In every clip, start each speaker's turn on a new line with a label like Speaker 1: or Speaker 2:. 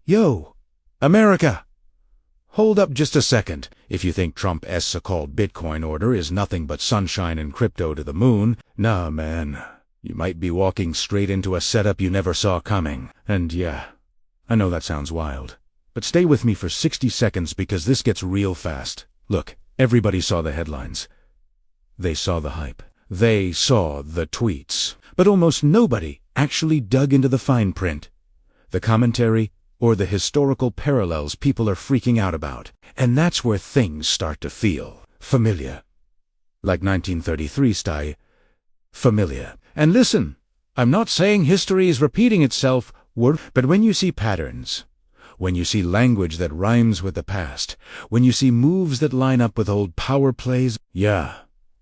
Speaker 1: Yo, America! Hold up just a second. If you think Trump's so-called Bitcoin order is nothing but sunshine and crypto to the moon, nah, man. You might be walking straight into a setup you never saw coming. And yeah, I know that sounds wild. But stay with me for 60 seconds because this gets real fast. Look, everybody saw the headlines. They saw the hype. They saw the tweets. But almost nobody actually dug into the fine print, the commentary, or the historical parallels people are freaking out about. And that's where things start to feel familiar. Like 1933 style. Familiar. And listen, I'm not saying history is repeating itself, but when you see patterns, when you see language that rhymes with the past, when you see moves that line up with old power plays, yeah,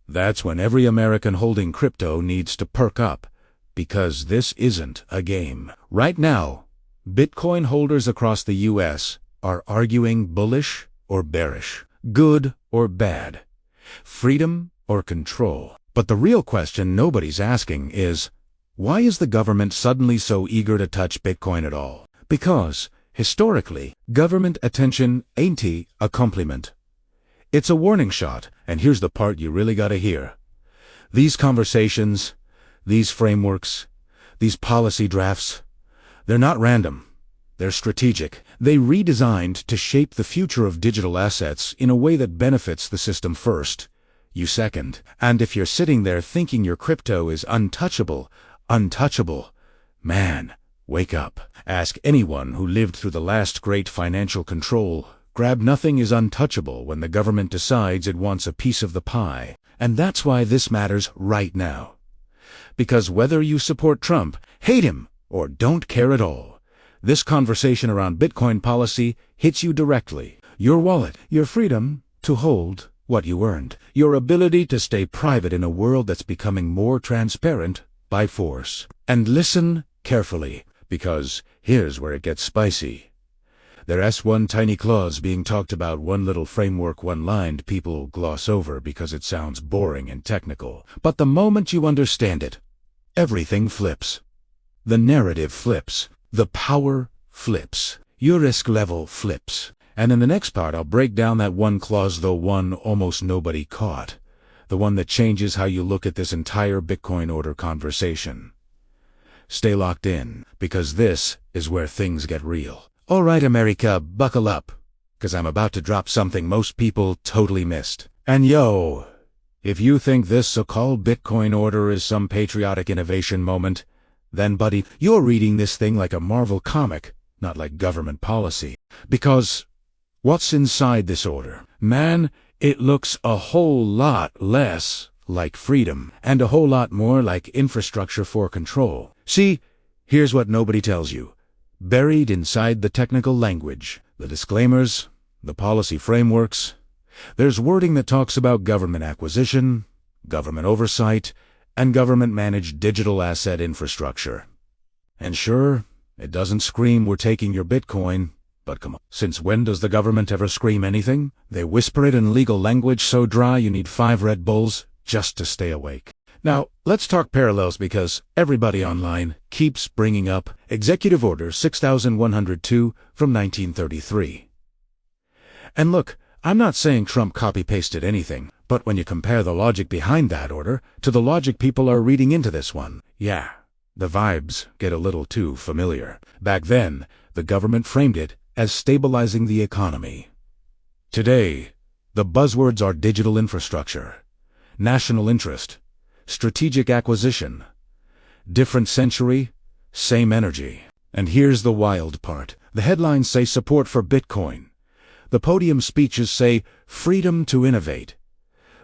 Speaker 1: that's when every American holding crypto needs to perk up, because this isn't a game. Right now, Bitcoin holders across the U.S. are arguing bullish or bearish, good or bad, freedom or control. But the real question nobody's asking is, why is the government suddenly so eager to touch Bitcoin at all? Because, historically, government attention ain't a compliment. It's a warning shot, and here's the part you really gotta hear. These conversations, these frameworks, these policy drafts, they're not random. They're strategic. They redesigned to shape the future of digital assets in a way that benefits the system first, you second. And if you're sitting there thinking your crypto is untouchable, man, wake up. Ask anyone who lived through the last great financial control. Grab nothing is untouchable when the government decides it wants a piece of the pie. And that's why this matters right now. Because whether you support Trump, hate him, or don't care at all, this conversation around Bitcoin policy hits you directly. Your wallet, your freedom to hold what you earned, your ability to stay private in a world that's becoming more transparent by force. And listen carefully, because here's where it gets spicy. There's one tiny clause being talked about, one little framework, one line people gloss over because it sounds boring and technical. But the moment you understand it, everything flips. The narrative flips. The power flips. Your risk level flips. And in the next part, I'll break down that one clause, the one almost nobody caught. The one that changes how you look at this entire Bitcoin order conversation. Stay locked in, because this is where things get real. All right, America, buckle up, because I'm about to drop something most people totally missed. And yo, if you think this so-called Bitcoin order is some patriotic innovation moment, then buddy, you're reading this thing like a Marvel comic, not like government policy. Because what's inside this order? Man, it looks a whole lot less like freedom, and a whole lot more like infrastructure for control. See, here's what nobody tells you. Buried inside the technical language, the disclaimers, the policy frameworks, there's wording that talks about government acquisition, government oversight, and government-managed digital asset infrastructure. And sure, it doesn't scream we're taking your Bitcoin, but come on. Since when does the government ever scream anything? They whisper it in legal language so dry you need 5 Red Bulls just to stay awake. Now, let's talk parallels, because everybody online keeps bringing up Executive Order 6102 from 1933. And look, I'm not saying Trump copy-pasted anything, but when you compare the logic behind that order to the logic people are reading into this one, yeah, the vibes get a little too familiar. Back then, the government framed it as stabilizing the economy. Today, the buzzwords are digital infrastructure, national interest, strategic acquisition, different century, same energy. And here's the wild part. The headlines say support for Bitcoin. The podium speeches say freedom to innovate.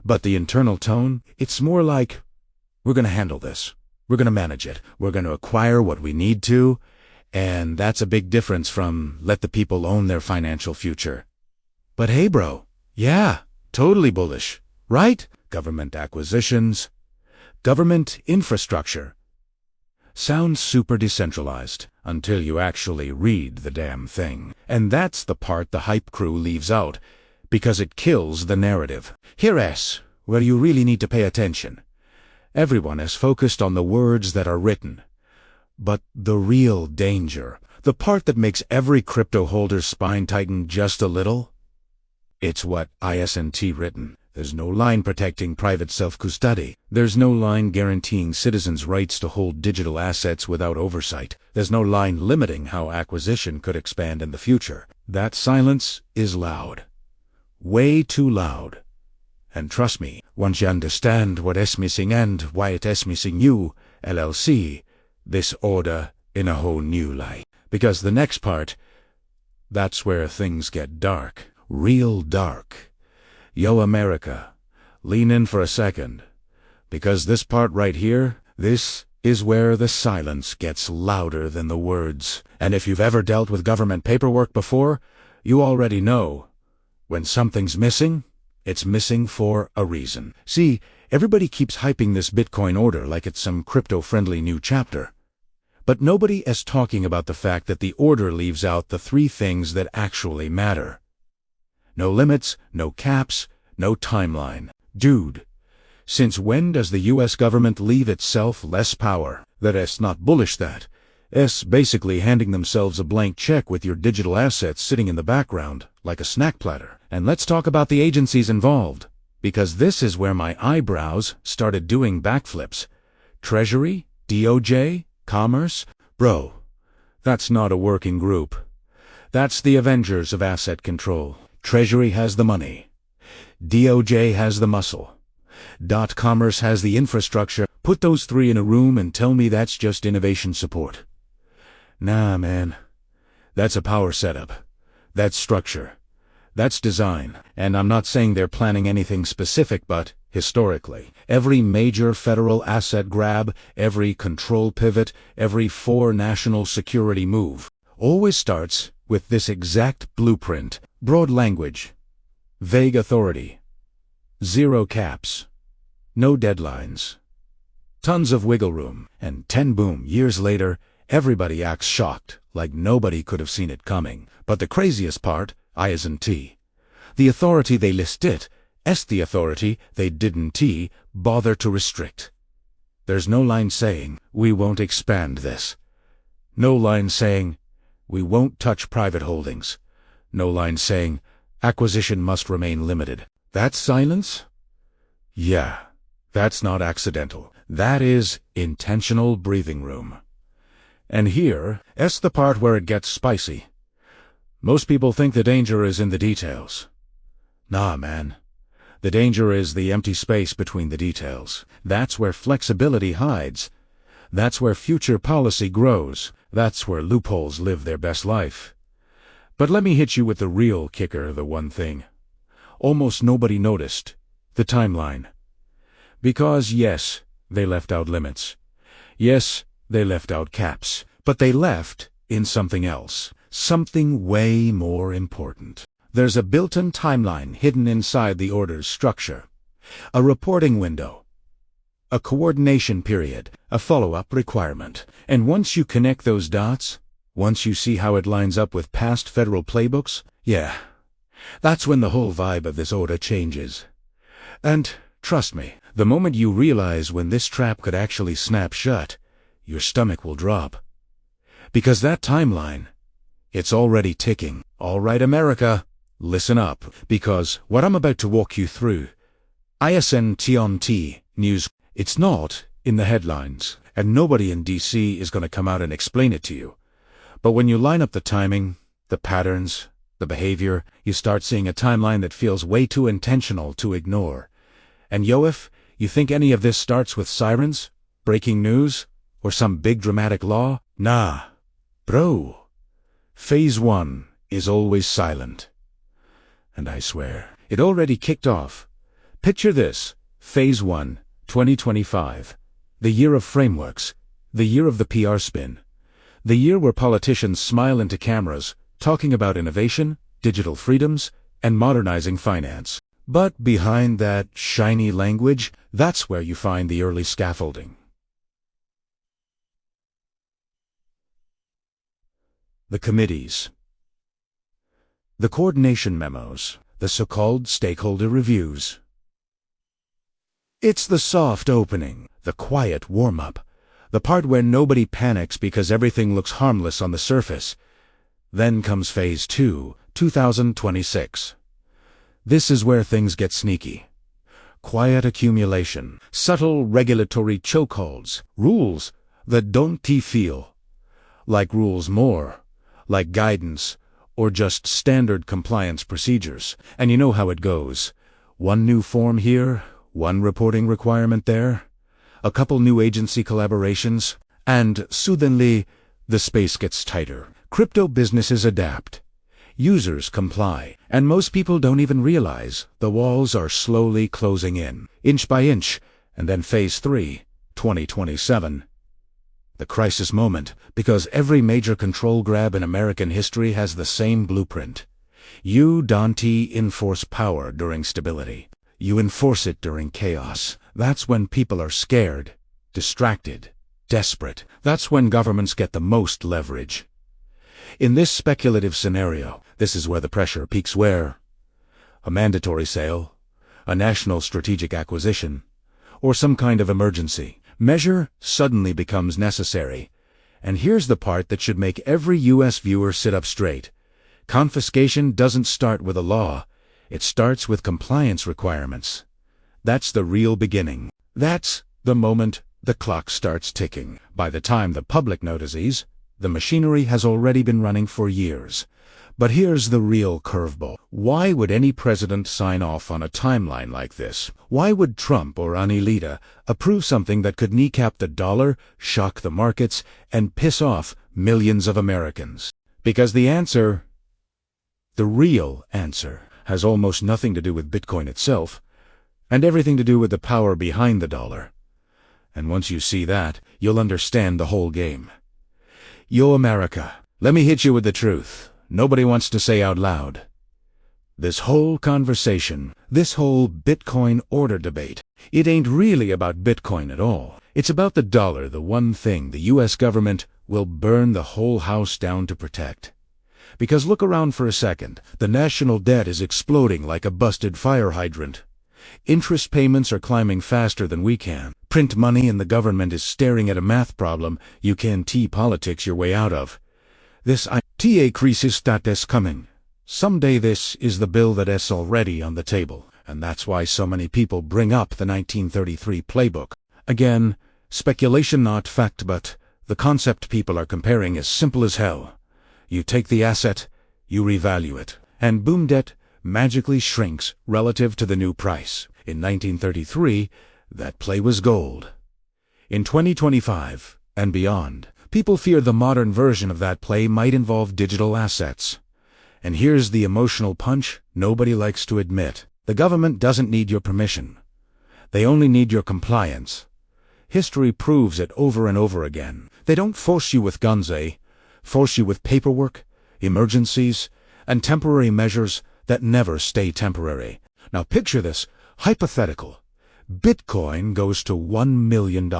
Speaker 1: But the internal tone, it's more like, we're going to handle this. We're going to manage it. We're going to acquire what we need to. And that's a big difference from let the people own their financial future. But hey bro, yeah, totally bullish, right? Government acquisitions, government infrastructure. Sounds super decentralized until you actually read the damn thing. And that's the part the hype crew leaves out, because it kills the narrative. Here's where you really need to pay attention. Everyone is focused on the words that are written. But the real danger, The part that makes every crypto holder's spine tighten just a little? It's what isn't written. There's no line protecting private self-custody. There's no line guaranteeing citizens' rights to hold digital assets without oversight. There's no line limiting how acquisition could expand in the future. That silence is loud. Way too loud. And trust me, once you understand what is missing and why it is missing you, LLC, this order in a whole new light. Because the next part, that's where things get dark. Real dark. Yo, America, lean in for a second. Because this part right here, this is where the silence gets louder than the words. And if you've ever dealt with government paperwork before, you already know. When something's missing, it's missing for a reason. See, everybody keeps hyping this Bitcoin order like it's some crypto-friendly new chapter. But nobody is talking about the fact that the order leaves out the three things that actually matter. No limits, no caps, no timeline. Dude, since when does the US government leave itself less power? That is not bullish that. It's basically handing themselves a blank check with your digital assets sitting in the background, like a snack platter. And let's talk about the agencies involved, because this is where my eyebrows started doing backflips. Treasury, DOJ, Commerce? Bro, that's not a working group. That's the Avengers of asset control. Treasury has the money. DOJ has the muscle. Commerce has the infrastructure. Put those three in a room and tell me that's just innovation support. Nah, man. That's a power setup. That's structure. That's design. And I'm not saying they're planning anything specific, but historically, every major federal asset grab, every control pivot, every national security move, always starts with this exact blueprint. Broad language. Vague authority. Zero caps. No deadlines. Tons of wiggle room. And boom, years later, everybody acts shocked, like nobody could have seen it coming. But the craziest part, isn't. The authority they listed, the authority they didn't bother to restrict. There's no line saying, we won't expand this. No line saying, we won't touch private holdings. No line saying, acquisition must remain limited. That's silence? Yeah, that's not accidental. That is intentional breathing room. And here's the part where it gets spicy. Most people think the danger is in the details. Nah, man. The danger is the empty space between the details. That's where flexibility hides. That's where future policy grows. That's where loopholes live their best life. But let me hit you with the real kicker, the one thing. Almost nobody noticed. The timeline. Because yes, they left out limits. Yes, they left out caps. But they left in something else. Something way more important. There's a built-in timeline hidden inside the order's structure. A reporting window. A coordination period. A follow-up requirement. And once you connect those dots, once you see how it lines up with past federal playbooks, yeah, that's when the whole vibe of this order changes. And trust me, the moment you realize when this trap could actually snap shut, your stomach will drop. Because that timeline, it's already ticking. All right, America, listen up, because what I'm about to walk you through, isn't news. It's not in the headlines, and nobody in DC is going to come out and explain it to you. But when you line up the timing, the patterns, the behavior, you start seeing a timeline that feels way too intentional to ignore. And if you think any of this starts with sirens, breaking news, or some big dramatic law, nah, bro. Phase 1 is always silent. And I swear, it already kicked off. Picture this, Phase 1, 2025. The year of frameworks. The year of the PR spin. The year where politicians smile into cameras, talking about innovation, digital freedoms, and modernizing finance. But behind that shiny language, that's where you find the early scaffolding. The committees. The coordination memos. The so-called stakeholder reviews. It's the soft opening, the quiet warm-up, The part where nobody panics because everything looks harmless on the surface. Then comes Phase 2, 2026. This is where things get sneaky. Quiet accumulation, subtle regulatory chokeholds, rules that don't feel like rules more, like guidance, or just standard compliance procedures. And you know how it goes. One new form here, one reporting requirement there, a couple new agency collaborations, and suddenly the space gets tighter. Crypto businesses adapt. Users comply, and most people don't even realize the walls are slowly closing in, inch by inch, and then Phase 3, 2027. The crisis moment, because every major control grab in American history has the same blueprint. You don't enforce power during stability. You enforce it during chaos. That's when people are scared, distracted, desperate. That's when governments get the most leverage. In this speculative scenario, this is where the pressure peaks. Where a mandatory sale, a national strategic acquisition, or some kind of emergency measure suddenly becomes necessary. And here's the part that should make every U.S. viewer sit up straight. Confiscation doesn't start with a law. It starts with compliance requirements. That's the real beginning. That's the moment the clock starts ticking. By the time the public notices, the machinery has already been running for years. But here's the real curveball. Why would any president sign off on a timeline like this? Why would Trump or Anilita approve something that could kneecap the dollar, shock the markets, and piss off millions of Americans? Because the real answer, has almost nothing to do with Bitcoin itself, and everything to do with the power behind the dollar. And once you see that, you'll understand the whole game. Yo, America, let me hit you with the truth. Nobody wants to say out loud. This whole conversation, this whole Bitcoin order debate, it ain't really about Bitcoin at all. It's about the dollar, the one thing the U.S. government will burn the whole house down to protect. Because look around for a second. The national debt is exploding like a busted fire hydrant. Interest payments are climbing faster than we can. Print money and the government is staring at a math problem you can't politics your way out of. This crisis that is coming. Someday this is the bill that is already on the table. And that's why so many people bring up the 1933 playbook. Again, speculation not fact, but the concept people are comparing is simple as hell. You take the asset, you revalue it, and boom, debt magically shrinks relative to the new price. In 1933, that play was gold. In 2025 and beyond, people fear the modern version of that play might involve digital assets. And here's the emotional punch nobody likes to admit. The government doesn't need your permission. They only need your compliance. History proves it over and over again. They don't force you with guns, force you with paperwork, emergencies, and temporary measures that never stay temporary. Now picture this, hypothetical. Bitcoin goes to $1 million.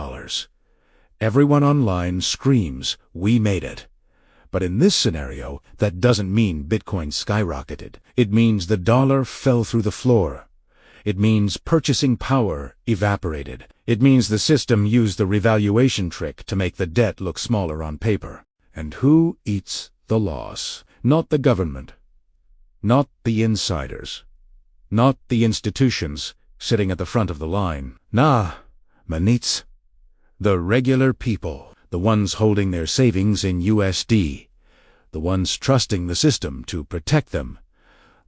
Speaker 1: Everyone online screams, "We made it." But in this scenario, that doesn't mean Bitcoin skyrocketed. It means the dollar fell through the floor. It means purchasing power evaporated. It means the system used the revaluation trick to make the debt look smaller on paper. And who eats the loss? Not the government. Not the insiders. Not the institutions sitting at the front of the line. Nah, manits. The regular people. The ones holding their savings in USD. The ones trusting the system to protect them.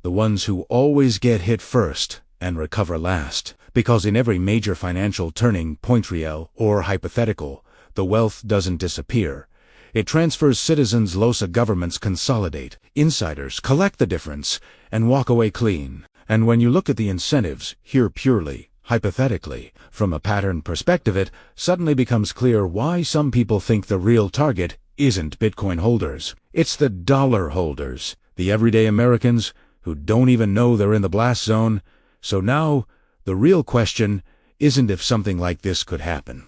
Speaker 1: The ones who always get hit first and recover last. Because in every major financial turning point, real or hypothetical, the wealth doesn't disappear. It transfers. Citizens lose, governments consolidate. Insiders collect the difference and walk away clean. And when you look at the incentives, here purely, hypothetically, from a pattern perspective, it suddenly becomes clear why some people think the real target isn't Bitcoin holders. It's the dollar holders, the everyday Americans who don't even know they're in the blast zone. So now, the real question isn't if something like this could happen.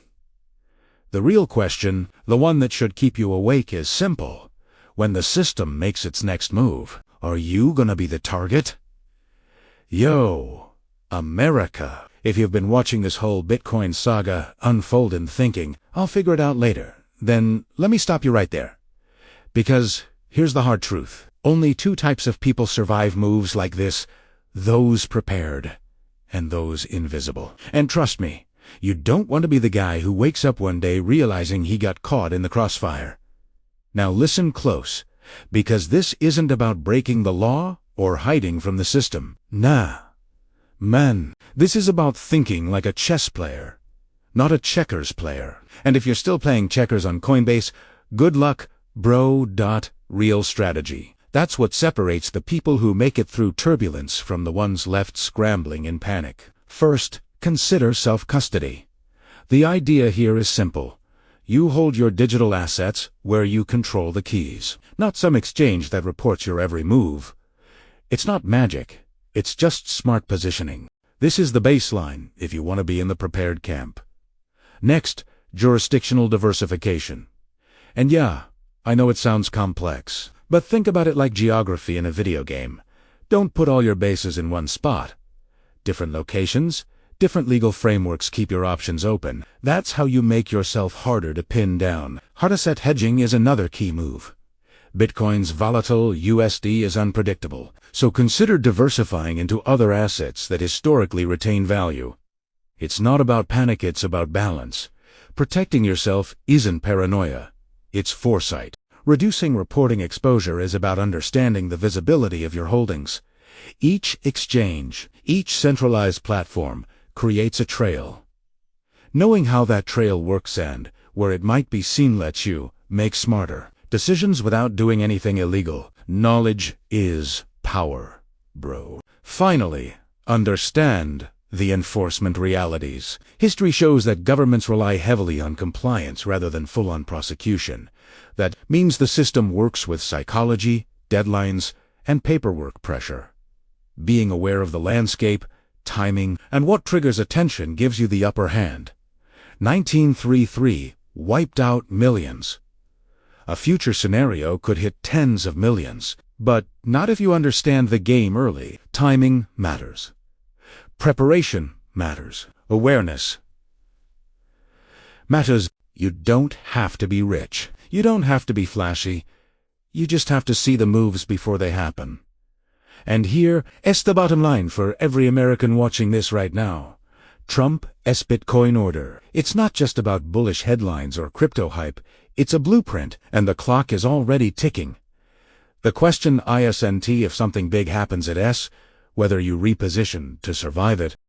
Speaker 1: The real question, the one that should keep you awake, is simple. When the system makes its next move, are you gonna be the target? Yo, America. If you've been watching this whole Bitcoin saga unfold and thinking, I'll figure it out later, then let me stop you right there. Because here's the hard truth. Only two types of people survive moves like this: those prepared and those invisible. And trust me, you don't want to be the guy who wakes up one day realizing he got caught in the crossfire. Now listen close, because this isn't about breaking the law or hiding from the system. Nah. Man, this is about thinking like a chess player, not a checkers player. And if you're still playing checkers on Coinbase, good luck, bro. Real strategy. That's what separates the people who make it through turbulence from the ones left scrambling in panic. First, consider self-custody. The idea here is simple. You hold your digital assets where you control the keys, not some exchange that reports your every move. It's not magic. It's just smart positioning. This is the baseline if you want to be in the prepared camp. Next, jurisdictional diversification. And yeah, I know it sounds complex, but think about it like geography in a video game. Don't put all your bases in one spot. Different locations, different legal frameworks keep your options open. That's how you make yourself harder to pin down. Hard asset hedging is another key move. Bitcoin's volatile USD is unpredictable, so consider diversifying into other assets that historically retain value. It's not about panic, it's about balance. Protecting yourself isn't paranoia, it's foresight. Reducing reporting exposure is about understanding the visibility of your holdings. Each exchange, each centralized platform, creates a trail. Knowing how that trail works and where it might be seen lets you make smarter decisions without doing anything illegal. Knowledge is power, bro. Finally, understand the enforcement realities. History shows that governments rely heavily on compliance rather than full-on prosecution. That means the system works with psychology, deadlines, and paperwork pressure. Being aware of the landscape, timing, and what triggers attention gives you the upper hand. 1933 wiped out millions. A future scenario could hit tens of millions, but not if you understand the game early. Timing matters. Preparation matters. Awareness matters. You don't have to be rich. You don't have to be flashy. You just have to see the moves before they happen. And here is the bottom line for every American watching this right now. Trump's Bitcoin order. It's not just about bullish headlines or crypto hype. It's a blueprint, and the clock is already ticking. The question isn't if something big happens at S, whether you reposition to survive it.